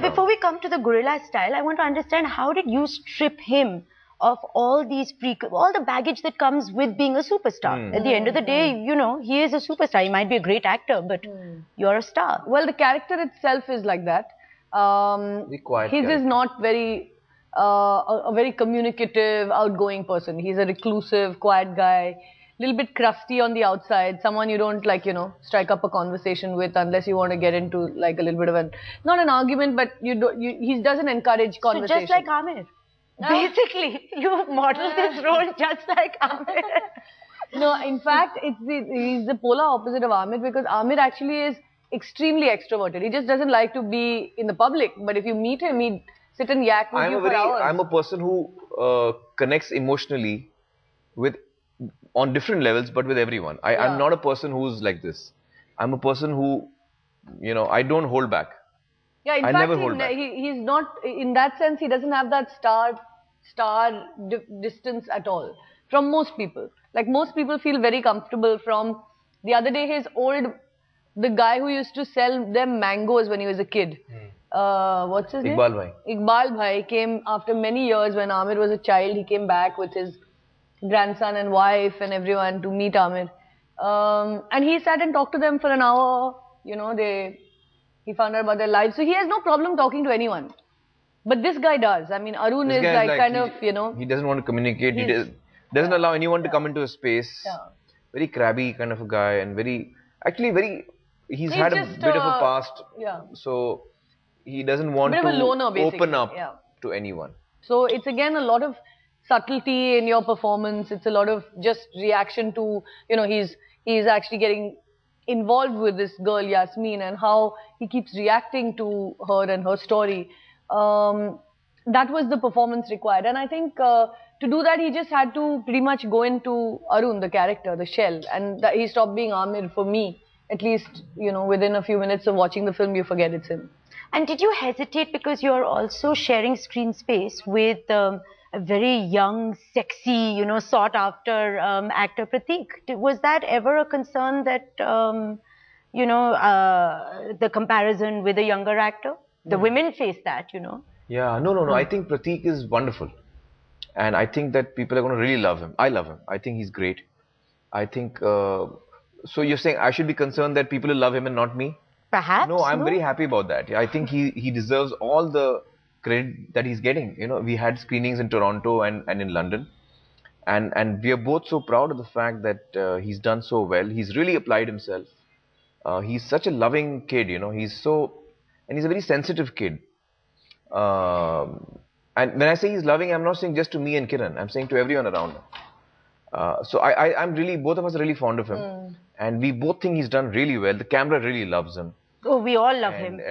before we come to the gorilla style, I want to understand, how did you strip him of all these all the baggage that comes with being a superstar? At the end of the day, you know, he is a superstar. He might be a great actor, but you're a star. Well, the character itself is like that. His is not very a very communicative, outgoing person. He's a reclusive, quiet guy, little bit crusty on the outside, someone you don't like, you know, strike up a conversation with unless you want to get into like a little bit of an, not an argument, but he doesn't encourage conversation. So just like Aamir. Basically, you model this role just like Aamir. No, in fact, he's the polar opposite of Aamir, because Aamir actually is extremely extroverted. He just doesn't like to be in the public, but if you meet him, he'd sit and yak with you for hours. I'm a person who connects emotionally with, on different levels, but with everyone. I'm not a person who's like this. I'm a person who, you know, I don't hold back. Yeah, in fact, never hold back. He's not, in that sense, he doesn't have that star distance at all from most people. Like, most people feel very comfortable from, the other day, the guy who used to sell them mangoes when he was a kid. What's his name? Iqbal Bhai. Iqbal Bhai came after many years. When Aamir was a child, he came back with his grandson and wife and everyone to meet Aamir. And he sat and talked to them for an hour. You know, he found out about their lives. So he has no problem talking to anyone. But this guy does. I mean, Arun is like kind of, you know. He doesn't want to communicate. He doesn't allow anyone to come into his space. Yeah. Very crabby kind of a guy, and he's had a bit of a past. Yeah. So he doesn't want to open up to anyone. So it's again a lot of subtlety in your performance. It's a lot of just reaction to, you know, he's actually getting involved with this girl Yasmin, and how he keeps reacting to her and her story. That was the performance required, and I think to do that he just had to pretty much go into Arun, the character, the shell, and he stopped being Aamir for me. At least, you know, within a few minutes of watching the film, you forget it's him. And did you hesitate, because you're also sharing screen space with a very young, sexy, you know, sought-after actor, Prateek? Was that ever a concern, that, you know, the comparison with a younger actor? The women face that, you know. Yeah, no. I think Prateek is wonderful. And I think that people are going to really love him. I love him. I think he's great. I think... so you're saying I should be concerned that people will love him and not me? Perhaps. No, I'm very happy about that. I think he deserves all the credit that he's getting. You know, we had screenings in Toronto and in London. And we are both so proud of the fact that he's done so well. He's really applied himself. He's such a loving kid, you know. And he's a very sensitive kid. And when I say he's loving, I'm not saying just to me and Kiran. I'm saying to everyone around him. So I'm really, both of us are really fond of him. And we both think he's done really well. The camera really loves him. Oh, we all love him.